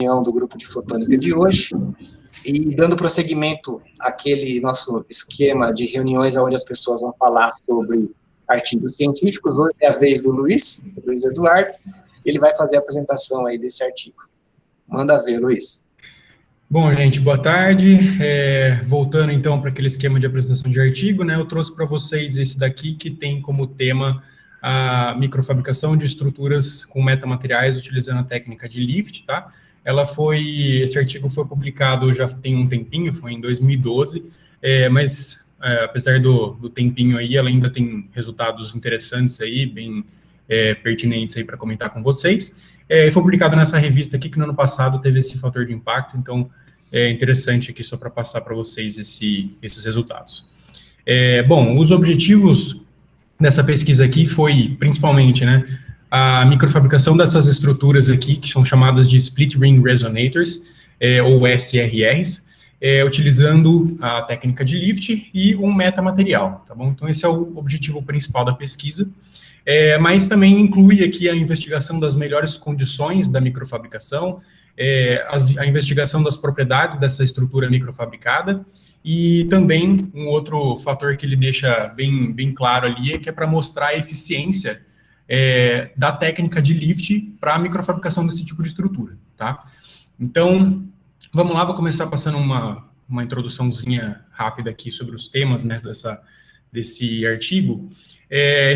reunião do grupo de fotônica de hoje, e dando prosseguimento àquele nosso esquema de reuniões onde as pessoas vão falar sobre artigos científicos, hoje é a vez do Luiz Eduardo, ele vai fazer a apresentação aí desse artigo. Manda ver, Luiz. Bom, gente, boa tarde. Voltando então para aquele esquema de apresentação de artigo, né, eu trouxe para vocês esse daqui que tem como tema a microfabricação de estruturas com metamateriais utilizando a técnica de lift, tá? Esse artigo foi publicado já tem um tempinho, foi em 2012, mas apesar do tempinho aí, ela ainda tem resultados interessantes aí, bem pertinentes aí para comentar com vocês. Foi publicado nessa revista aqui, que no ano passado teve esse fator de impacto, então é interessante aqui só para passar para vocês esses resultados. Bom, os objetivos dessa pesquisa aqui foi, principalmente, né, a microfabricação dessas estruturas aqui, que são chamadas de Split Ring Resonators, ou SRRs, utilizando a técnica de lift e um metamaterial, tá bom? Então, esse é o objetivo principal da pesquisa, mas também inclui aqui a investigação das melhores condições da microfabricação, a investigação das propriedades dessa estrutura microfabricada, e também um outro fator que ele deixa bem claro ali, que é para mostrar a eficiência da técnica de lift para a microfabricação desse tipo de estrutura, tá? Então, vamos lá, vou começar passando uma introduçãozinha rápida aqui sobre os temas, né, desse artigo.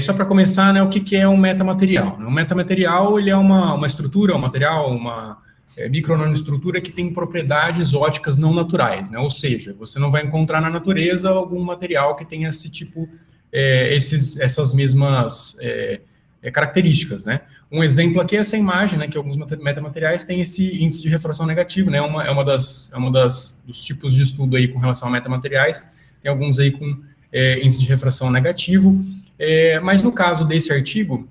Só para começar, né, o que é um metamaterial? Um metamaterial, ele é uma estrutura, um material, uma micronanoestrutura que tem propriedades óticas não naturais, né? Ou seja, você não vai encontrar na natureza algum material que tenha esse tipo, essas mesmas características, né? Um exemplo aqui é essa imagem, né, que alguns metamateriais têm esse índice de refração negativo, né? É uma dos tipos de estudo aí com relação a metamateriais, tem alguns aí com índice de refração negativo, mas no caso desse artigo,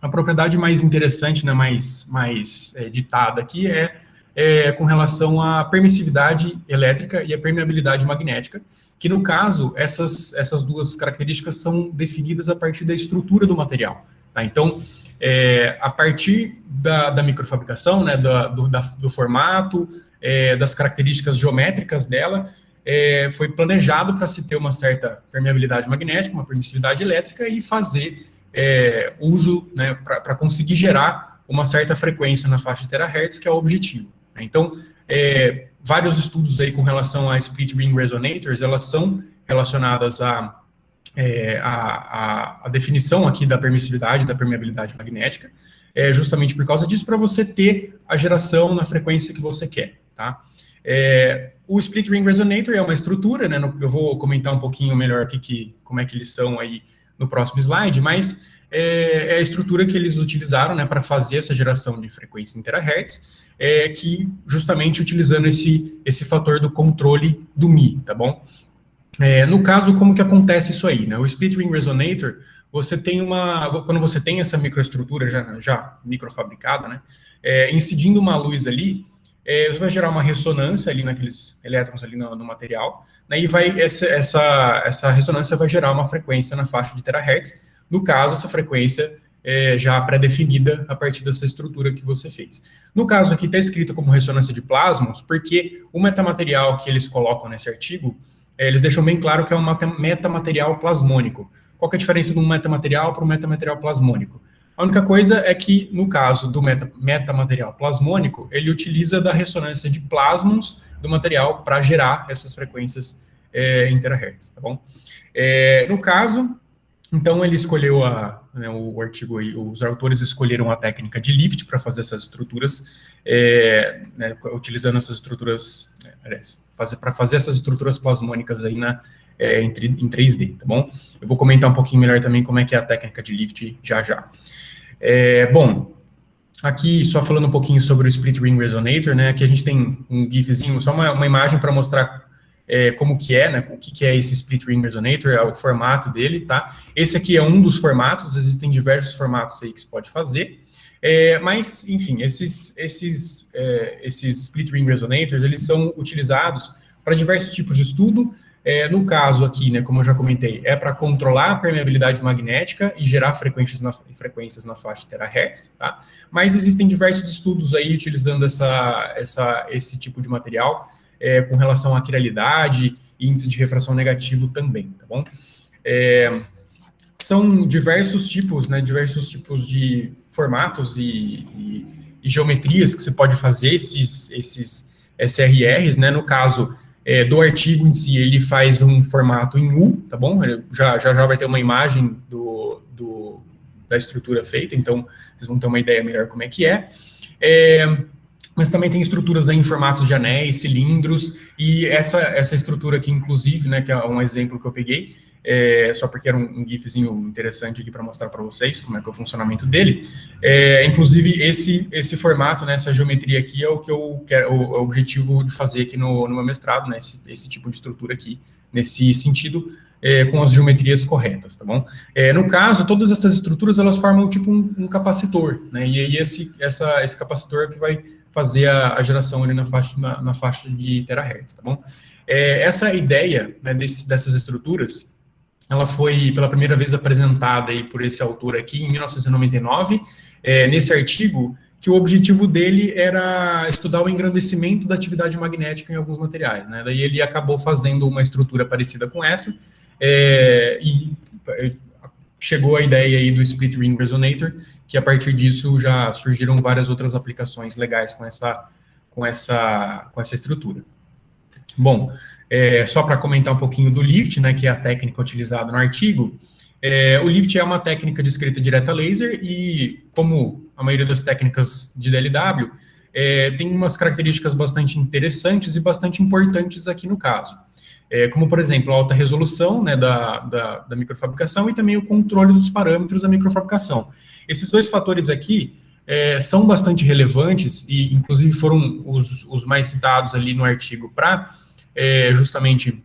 a propriedade mais interessante, né, mais ditada aqui com relação à permissividade elétrica e a permeabilidade magnética, que no caso, essas duas características são definidas a partir da estrutura do material, tá? Então, a partir da microfabricação, né, do formato, das características geométricas dela, foi planejado para se ter uma certa permeabilidade magnética, uma permissividade elétrica e fazer uso, né, para conseguir gerar uma certa frequência na faixa de terahertz, que é o objetivo. Então, vários estudos aí com relação a Split Ring Resonators, elas são relacionadas à definição aqui da permissividade, da permeabilidade magnética, justamente por causa disso, para você ter a geração na frequência que você quer, tá? O Split Ring Resonator é uma estrutura, né, eu vou comentar um pouquinho melhor aqui como é que eles são aí no próximo slide, mas é a estrutura que eles utilizaram, né, para fazer essa geração de frequência em terahertz, que justamente utilizando esse fator do controle do Mi, tá bom? No caso, como que acontece isso aí, né? O Split Ring Resonator, quando você tem essa microestrutura já microfabricada, né, incidindo uma luz ali, você vai gerar uma ressonância ali naqueles elétrons ali no material, né, e essa ressonância vai gerar uma frequência na faixa de terahertz, no caso, essa frequência já pré-definida a partir dessa estrutura que você fez. No caso aqui está escrito como ressonância de plasmons, porque o metamaterial que eles colocam nesse artigo, eles deixam bem claro que é um metamaterial plasmônico. Qual que é a diferença de um metamaterial para um metamaterial plasmônico? A única coisa é que, no caso do metamaterial plasmônico, ele utiliza da ressonância de plasmons do material para gerar essas frequências em terahertz, tá bom? No caso, então, ele escolheu o artigo aí, os autores escolheram a técnica de lift para fazer essas estruturas, né, utilizando essas estruturas, para fazer essas estruturas plasmônicas aí em 3D, tá bom? Eu vou comentar um pouquinho melhor também como é que é a técnica de lift já. Bom, aqui só falando um pouquinho sobre o Split Ring Resonator, né, aqui a gente tem um gifzinho, só uma imagem para mostrar como que é, né, o que é esse Split Ring Resonator, é o formato dele, tá? Esse aqui é um dos formatos, existem diversos formatos aí que se pode fazer, mas, enfim, esses Split Ring Resonators, eles são utilizados para diversos tipos de estudo, No caso aqui, né, como eu já comentei, é para controlar a permeabilidade magnética e gerar frequências na faixa de terahertz, tá? Mas existem diversos estudos aí utilizando esse tipo de material com relação à quiralidade e índice de refração negativo também, tá bom? São diversos tipos de formatos e geometrias que você pode fazer esses SRRs, né? No caso do artigo em si, ele faz um formato em U, tá bom? Ele já vai ter uma imagem da estrutura feita, então vocês vão ter uma ideia melhor como é que é. Mas também tem estruturas aí em formatos de anéis, cilindros, e essa estrutura aqui, inclusive, né, que é um exemplo que eu peguei, só porque era um gifzinho interessante aqui para mostrar para vocês como é que é o funcionamento dele. Inclusive, esse formato, né, essa geometria aqui é o que eu quero, o objetivo de fazer aqui no meu mestrado, né, esse tipo de estrutura aqui, nesse sentido, com as geometrias corretas, tá bom? No caso, todas essas estruturas, elas formam tipo um capacitor, né, e aí esse capacitor é que vai fazer a geração ali na faixa de terahertz, tá bom? Essa ideia, né, dessas estruturas, ela foi pela primeira vez apresentada aí por esse autor aqui em 1999, nesse artigo, que o objetivo dele era estudar o engrandecimento da atividade magnética em alguns materiais, né? Daí ele acabou fazendo uma estrutura parecida com essa, e chegou a ideia aí do Split Ring Resonator, que a partir disso já surgiram várias outras aplicações legais com essa estrutura. Bom, só para comentar um pouquinho do LIFT, né, que é a técnica utilizada no artigo, o LIFT é uma técnica de escrita direta laser e, como a maioria das técnicas de DLW, tem umas características bastante interessantes e bastante importantes aqui no caso. Como, por exemplo, a alta resolução, né, da microfabricação e também o controle dos parâmetros da microfabricação. Esses dois fatores aqui são bastante relevantes e, inclusive, foram os mais citados ali no artigo para, justamente,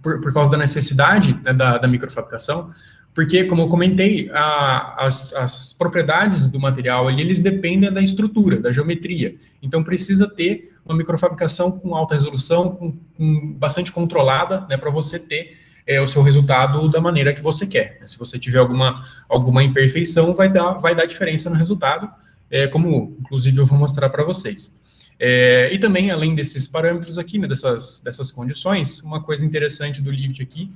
por causa da necessidade, né, da microfabricação, porque, como eu comentei, as propriedades do material ali, eles dependem da estrutura, da geometria. Então, precisa ter uma microfabricação com alta resolução, com bastante controlada, né, para você ter o seu resultado da maneira que você quer. Se você tiver alguma imperfeição, vai dar diferença no resultado, como, inclusive, eu vou mostrar para vocês. E também, além desses parâmetros aqui, né, dessas condições, uma coisa interessante do LIFT aqui,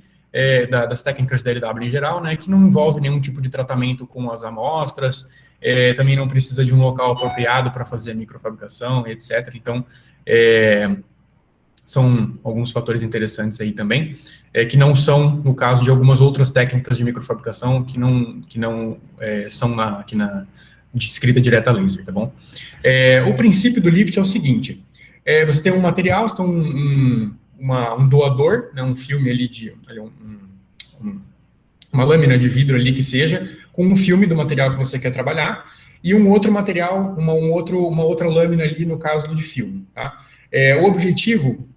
das técnicas da LW em geral, né, que não envolve nenhum tipo de tratamento com as amostras, também não precisa de um local apropriado para fazer a microfabricação, etc. Então, são alguns fatores interessantes aí também, que não são, no caso de algumas outras técnicas de microfabricação, que não são de escrita direta laser, tá bom? O princípio do LIFT é o seguinte, você tem um material, você tem um doador, né, um filme ali uma lâmina de vidro ali que seja, com um filme do material que você quer trabalhar, e um outro material, uma outra lâmina ali, no caso de filme, tá? O objetivo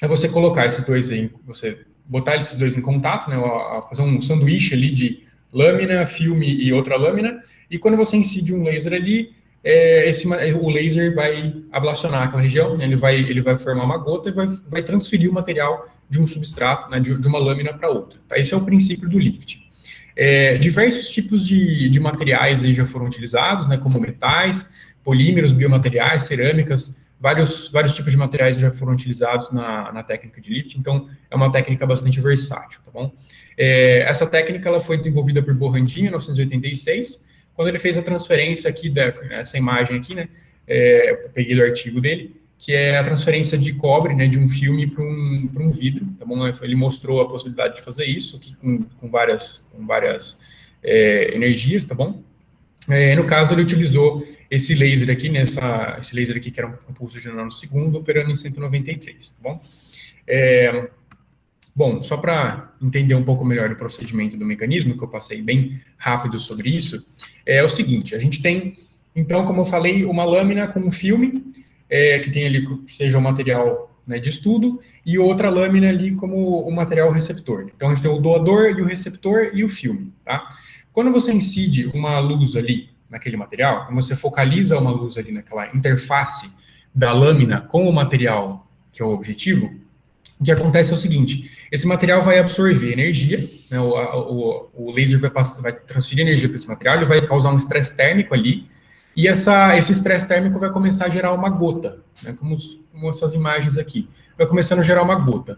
é você colocar esses dois aí, você botar esses dois em contato, né, fazer um sanduíche ali de lâmina, filme e outra lâmina, e quando você incide um laser ali, o laser vai ablacionar aquela região, né, ele vai formar uma gota e vai transferir o material de um substrato, né, de uma lâmina para outra. Tá? Esse é o princípio do LIFT. Diversos tipos de materiais aí já foram utilizados, né, como metais, polímeros, biomateriais, cerâmicas, vários tipos de materiais já foram utilizados na técnica de LIFT, então é uma técnica bastante versátil, tá bom? Essa técnica ela foi desenvolvida por Borrandin em 1986, quando ele fez a transferência aqui, essa imagem aqui, né, eu peguei do artigo dele, que é a transferência de cobre, né, de um filme para um vidro, tá bom? Ele mostrou a possibilidade de fazer isso aqui com várias energias, tá bom? No caso, ele utilizou esse laser aqui, né, esse laser aqui que era um pulso de nanosegundo, operando em 193, tá bom? Bom, só para entender um pouco melhor o procedimento do mecanismo, que eu passei bem rápido sobre isso, é o seguinte, a gente tem, então, como eu falei, uma lâmina com um filme, que tem ali, que seja um material, né, de estudo, e outra lâmina ali como o material receptor. Então, a gente tem o doador e o receptor e o filme, tá? Quando você incide uma luz ali naquele material, quando você focaliza uma luz ali naquela interface da lâmina com o material, que é o objetivo, o que acontece é o seguinte, esse material vai absorver energia, né, o laser vai transferir energia para esse material, ele vai causar um estresse térmico ali, e esse estresse térmico vai começar a gerar uma gota, né, como essas imagens aqui, vai começando a gerar uma gota.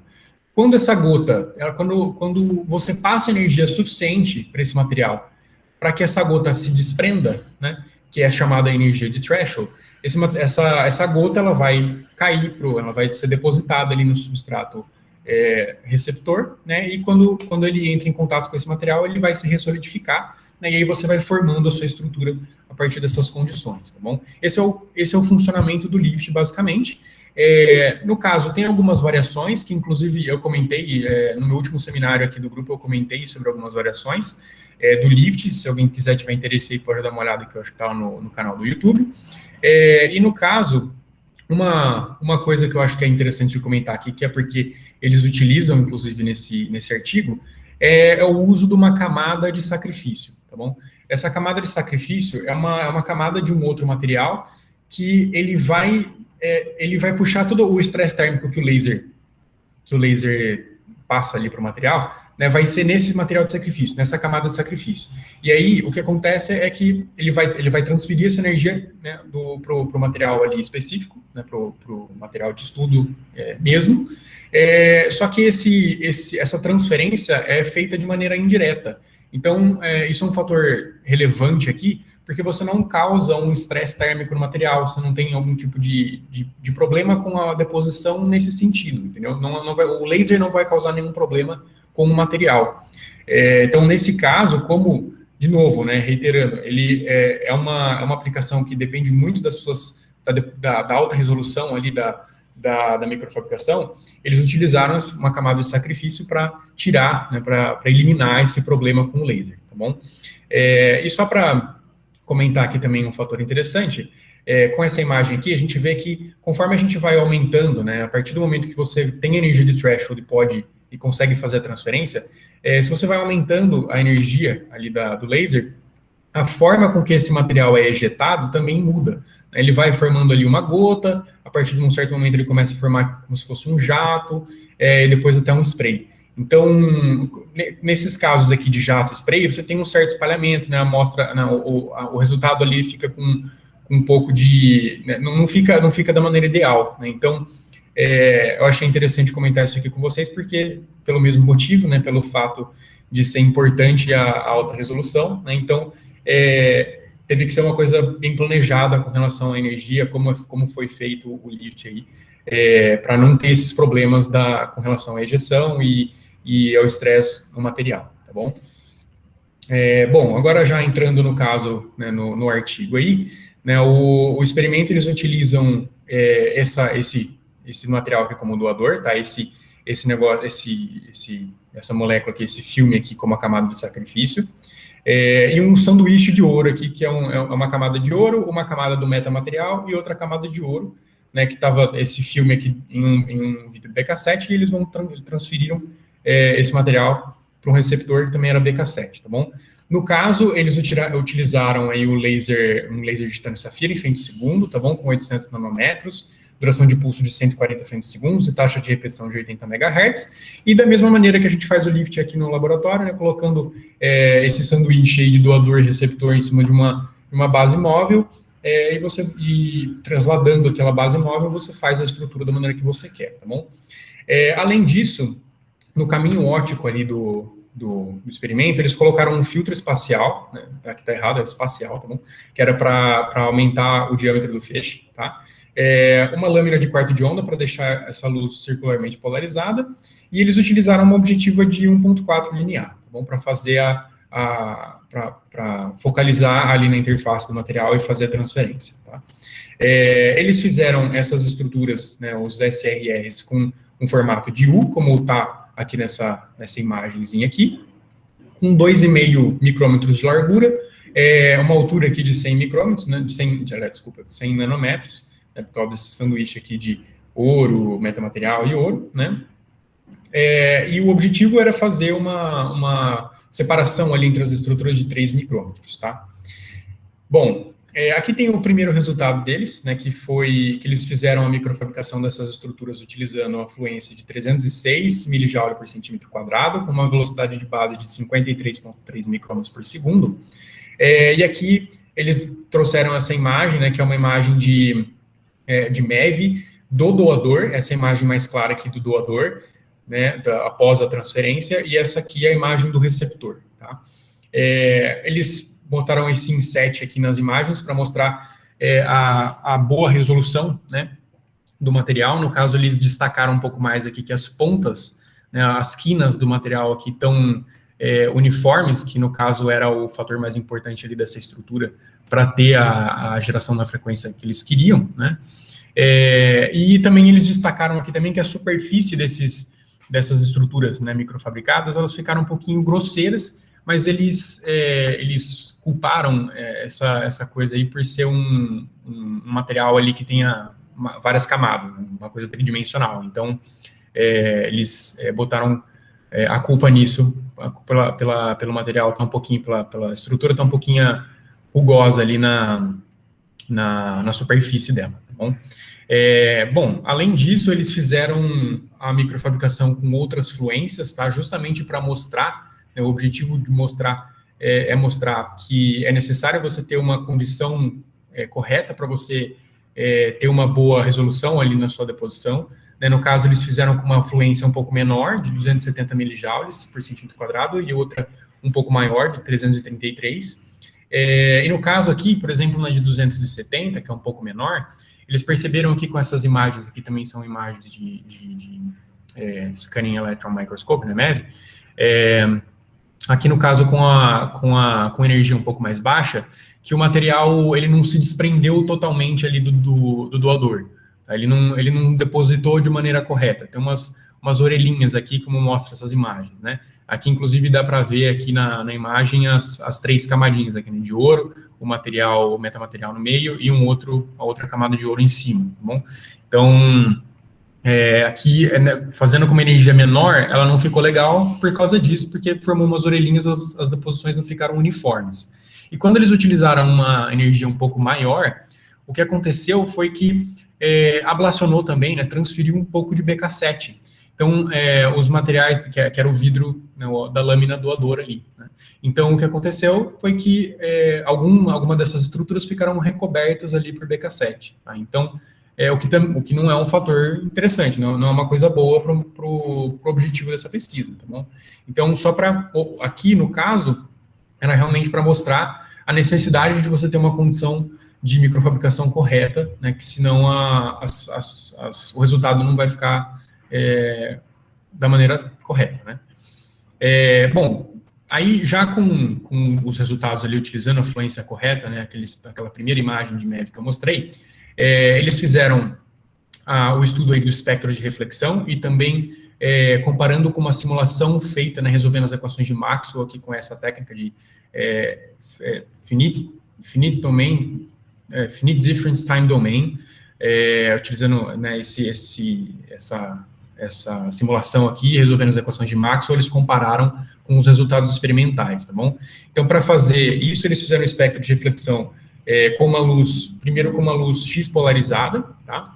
Quando essa gota, quando você passa energia suficiente para esse material, para que essa gota se desprenda, né, que é chamada energia de threshold, essa gota ela vai cair, ela vai ser depositada ali no substrato receptor, né, e quando ele entra em contato com esse material, ele vai se ressolidificar, né, e aí você vai formando a sua estrutura a partir dessas condições, tá bom? Esse é o funcionamento do lift, basicamente. No caso, tem algumas variações, que inclusive eu comentei, no meu último seminário aqui do grupo, eu comentei sobre algumas variações do lift, se alguém quiser, tiver interesse aí, pode dar uma olhada, que eu acho que está no canal do YouTube. E no caso, uma coisa que eu acho que é interessante de comentar aqui, que é porque eles utilizam, inclusive, nesse artigo, é o uso de uma camada de sacrifício, tá bom? Essa camada de sacrifício é uma camada de um outro material que ele vai puxar todo o estresse térmico que o laser passa ali para o material, né, vai ser nesse material de sacrifício, nessa camada de sacrifício. E aí, o que acontece é que ele vai transferir essa energia, né, para o material ali específico, né, para o material de estudo mesmo, só que essa transferência é feita de maneira indireta. Então, isso é um fator relevante aqui, porque você não causa um estresse térmico no material, você não tem algum tipo de problema com a deposição nesse sentido, entendeu? O laser não vai causar nenhum problema com o material. Então, nesse caso, como, de novo, né, reiterando, ele é uma aplicação que depende muito da alta resolução ali da microfabricação, eles utilizaram uma camada de sacrifício para tirar, né, para eliminar esse problema com o laser, tá bom? E só para comentar aqui também um fator interessante, com essa imagem aqui, a gente vê que conforme a gente vai aumentando, né, a partir do momento que você tem energia de threshold e consegue fazer a transferência, se você vai aumentando a energia ali do laser, a forma com que esse material é ejetado também muda. Ele vai formando ali uma gota, a partir de um certo momento ele começa a formar como se fosse um jato, e depois até um spray. Então, nesses casos aqui de jato e spray, você tem um certo espalhamento, né? A amostra, o resultado ali fica com um pouco de... Né? Não fica da maneira ideal, né? Então, eu achei interessante comentar isso aqui com vocês, porque, pelo mesmo motivo, né? Pelo fato de ser importante a alta resolução, né? Então, teve que ser uma coisa bem planejada com relação à energia, como foi feito o lift aí, para não ter esses problemas com relação à ejeção e ao estresse no material, tá bom? Bom, agora já entrando no caso, né, no artigo aí, né, o experimento eles utilizam esse material aqui como doador, tá? Esse negócio, essa molécula aqui, esse filme aqui como a camada de sacrifício, e um sanduíche de ouro aqui, que é uma camada de ouro, uma camada do metamaterial e outra camada de ouro, né, que estava esse filme aqui em um vidro BK7, e eles transferiram esse material para um receptor que também era BK7, tá bom? No caso, eles utilizaram aí um laser de titânio safira em femtosegundo, tá bom? Com 800 nanômetros, duração de pulso de 140 femtosegundos e taxa de repetição de 80 MHz. E da mesma maneira que a gente faz o lift aqui no laboratório, né, colocando esse sanduíche aí de doador e receptor em cima de uma base móvel, e trasladando aquela base móvel, você faz a estrutura da maneira que você quer, tá bom? Além disso, no caminho óptico ali do experimento, eles colocaram um filtro espacial, né, aqui tá errado, é espacial, tá bom? Que era para aumentar o diâmetro do feixe, tá? Uma lâmina de quarto de onda para deixar essa luz circularmente polarizada, e eles utilizaram uma objetiva de 1.4 linear, tá bom? Para fazer para focalizar ali na interface do material e fazer a transferência, tá? Eles fizeram essas estruturas, né, os SRRs, com um formato de U, como está aqui nessa imagenzinha aqui, com 2,5 micrômetros de largura, uma altura aqui de 100 micrômetros, né, de 100 nanômetros, né, por causa desse sanduíche aqui de ouro, metamaterial e ouro, né? E o objetivo era fazer uma separação ali entre as estruturas de 3 micrômetros, tá? Bom, aqui tem o primeiro resultado deles, né, que foi que eles fizeram a microfabricação dessas estruturas utilizando a fluência de 306 milijoule por centímetro quadrado, com uma velocidade de base de 53,3 micrômetros por segundo. E aqui eles trouxeram essa imagem, né, que é uma imagem de MEV do doador, essa imagem mais clara aqui do doador, né, após a transferência, e essa aqui é a imagem do receptor, tá? Eles botaram esse inset aqui nas imagens para mostrar a boa resolução, né, do material. No caso, eles destacaram um pouco mais aqui que as pontas, né, as quinas do material aqui estão uniformes, que no caso era o fator mais importante ali dessa estrutura para ter a geração da frequência que eles queriam, né? E também eles destacaram aqui também que a superfície dessas estruturas, né, microfabricadas, elas ficaram um pouquinho grosseiras, mas eles culparam essa coisa aí por ser um material ali que tenha várias camadas, uma coisa tridimensional. Então, eles botaram a culpa nisso, pelo material tá um pouquinho, pela estrutura tá um pouquinho rugosa ali na superfície dela, tá bom? Bom, além disso, eles fizeram a microfabricação com outras fluências, tá? Justamente para mostrar, né, o objetivo de mostrar mostrar que é necessário você ter uma condição correta para você ter uma boa resolução ali na sua deposição. Né? No caso, eles fizeram com uma fluência um pouco menor, de 270 milijoules por centímetro quadrado, e outra um pouco maior, de 333. E no caso aqui, por exemplo, na de 270, que é um pouco menor, eles perceberam que com essas imagens aqui também são imagens de Scanning Electron Microscope, né, MEV, aqui no caso com energia um pouco mais baixa, que o material ele não se desprendeu totalmente ali do doador, tá? Ele não depositou de maneira correta, tem umas orelhinhas aqui como mostra essas imagens, né? Aqui inclusive dá para ver aqui na imagem as três camadinhas aqui, né, de ouro, o metamaterial no meio e a outra camada de ouro em cima, tá bom? Então, aqui, fazendo com uma energia menor, ela não ficou legal por causa disso, porque formou umas orelhinhas, as deposições não ficaram uniformes. E quando eles utilizaram uma energia um pouco maior, o que aconteceu foi que ablacionou também, né, transferiu um pouco de BK7. Então, os materiais, que era o vidro, né, da lâmina doadora ali, né? Então, o que aconteceu foi que alguma dessas estruturas ficaram recobertas ali por BK7. Tá? Então, o que não é um fator interessante, não é uma coisa boa para o objetivo dessa pesquisa, tá bom? Então, aqui no caso, era realmente para mostrar a necessidade de você ter uma condição de microfabricação correta, né, que senão o resultado não vai ficar da maneira correta, né? Bom, aí já com os resultados ali utilizando a fluência correta, né, aquela primeira imagem de MEV que eu mostrei, eles fizeram o estudo aí do espectro de reflexão e também comparando com uma simulação feita, né, resolvendo as equações de Maxwell aqui com essa técnica de finite difference time domain, utilizando, né, essa simulação aqui, resolvendo as equações de Maxwell, eles compararam com os resultados experimentais, tá bom? Então, para fazer isso, eles fizeram um espectro de reflexão primeiro com uma luz X polarizada, tá?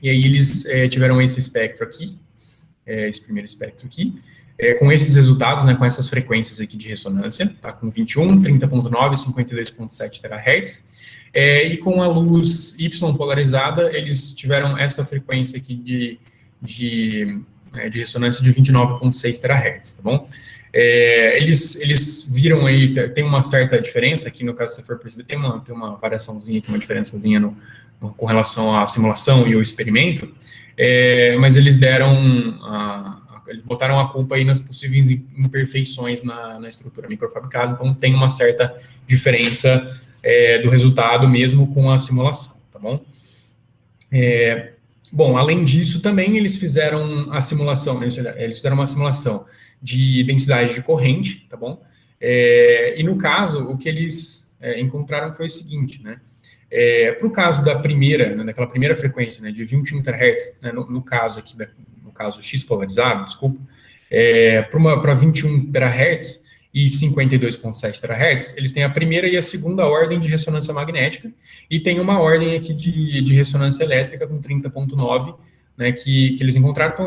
E aí eles tiveram esse espectro aqui, esse primeiro espectro aqui, com esses resultados, né, com essas frequências aqui de ressonância, tá? Com 21, 30.9 e 52.7 terahertz. E com a luz Y polarizada, eles tiveram essa frequência aqui de ressonância de 29.6 terahertz, tá bom? Eles viram aí, tem uma certa diferença aqui, no caso, se você for perceber, tem uma variaçãozinha aqui, uma diferençazinha com relação à simulação e o experimento, mas eles eles botaram a culpa aí nas possíveis imperfeições na estrutura microfabricada, então tem uma certa diferença do resultado mesmo com a simulação, tá bom? Bom, além disso, também eles fizeram a simulação, né? Eles fizeram uma simulação de densidade de corrente, tá bom? E no caso, o que eles encontraram foi o seguinte, né? Para o caso daquela primeira frequência, né, de 21 terahertz, né, no caso aqui, no caso X polarizado, desculpa, para 21 terahertz, e 52,7 terahertz, eles têm a primeira e a segunda ordem de ressonância magnética, e tem uma ordem aqui de ressonância elétrica com 30,9, né, que eles encontraram, então,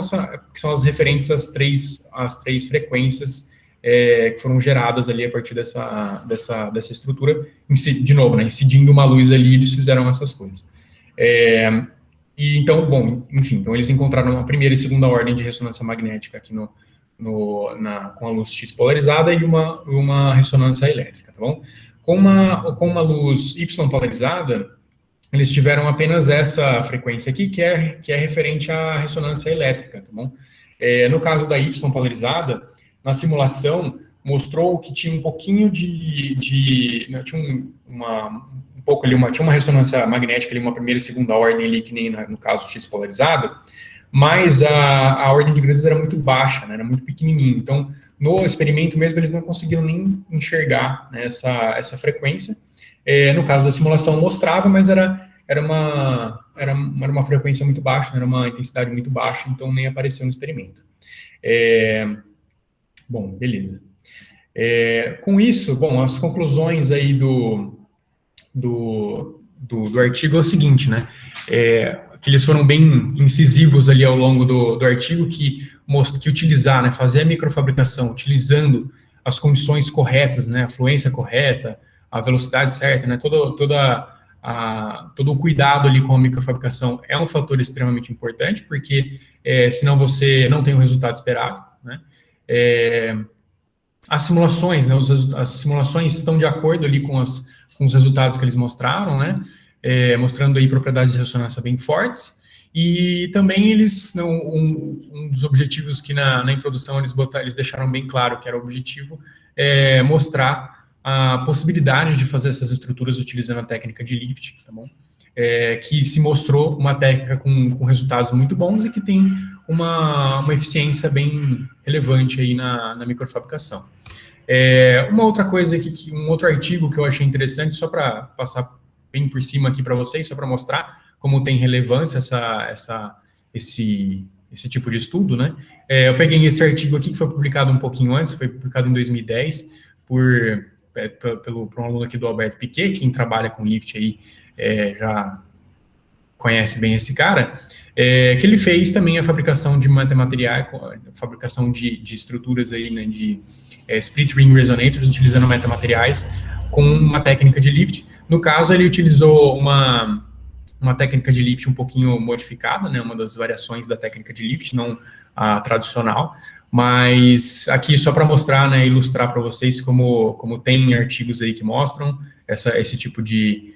que são as referentes às três frequências que foram geradas ali a partir dessa estrutura, de novo, né, incidindo uma luz ali, eles fizeram essas coisas. E então, bom, enfim, então eles encontraram a primeira e segunda ordem de ressonância magnética aqui com a luz X polarizada e uma ressonância elétrica, tá bom? Com uma luz Y polarizada, eles tiveram apenas essa frequência aqui, que é referente à ressonância elétrica, tá bom? No caso da Y polarizada, na simulação, mostrou que tinha um pouquinho tinha um pouco ali, tinha uma ressonância magnética ali, uma primeira e segunda ordem ali, que nem no caso X polarizado, mas a ordem de grandeza era muito baixa, né, era muito pequenininho. Então, no experimento mesmo, eles não conseguiram nem enxergar, né, essa frequência. No caso da simulação mostrava, mas era uma frequência muito baixa, né, era uma intensidade muito baixa, então nem apareceu no experimento. Bom, beleza. Com isso, bom, as conclusões aí do artigo é o seguinte, né, que eles foram bem incisivos ali ao longo do artigo, que utilizar, né, fazer a microfabricação utilizando as condições corretas, né, a fluência correta, a velocidade certa, né, todo o cuidado ali com a microfabricação é um fator extremamente importante, porque senão você não tem o resultado esperado, né. As simulações, né, as simulações estão de acordo ali com os resultados que eles mostraram, né, mostrando aí propriedades de ressonância bem fortes, e também um dos objetivos que na introdução eles deixaram bem claro que era o objetivo, mostrar a possibilidade de fazer essas estruturas utilizando a técnica de lift, tá bom? Que se mostrou uma técnica com resultados muito bons e que tem uma eficiência bem relevante aí na microfabricação. Uma outra coisa aqui, um outro artigo que eu achei interessante, só para passar bem por cima aqui para vocês, só para mostrar como tem relevância esse tipo de estudo, né? Eu peguei esse artigo aqui, que foi publicado um pouquinho antes, foi publicado em 2010, por um aluno aqui do Alberto Piquet, quem trabalha com lift aí já conhece bem esse cara, que ele fez também a fabricação de metamateriais, fabricação de estruturas aí, né, de split ring resonators, utilizando metamateriais com uma técnica de lift. No caso, ele utilizou uma técnica de lift um pouquinho modificada, né, uma das variações da técnica de lift, não a tradicional, mas aqui só para mostrar, né, ilustrar para vocês como tem artigos aí que mostram esse tipo de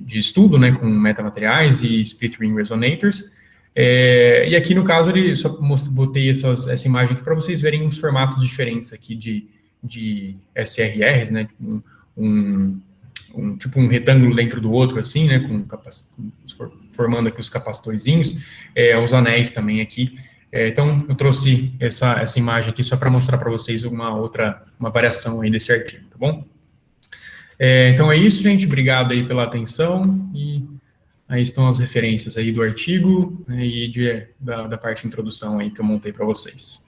estudo, né, com metamateriais e split ring resonators. E aqui, no caso, ele só botei essa imagem aqui para vocês verem uns formatos diferentes aqui de SRRs, né, tipo um retângulo dentro do outro, assim, né, formando aqui os capacitorzinhos, os anéis também aqui. Então, eu trouxe essa imagem aqui só para mostrar para vocês uma variação aí desse artigo, tá bom? Então é isso, gente, obrigado aí pela atenção, e aí estão as referências aí do artigo, né, e da parte de introdução aí que eu montei para vocês.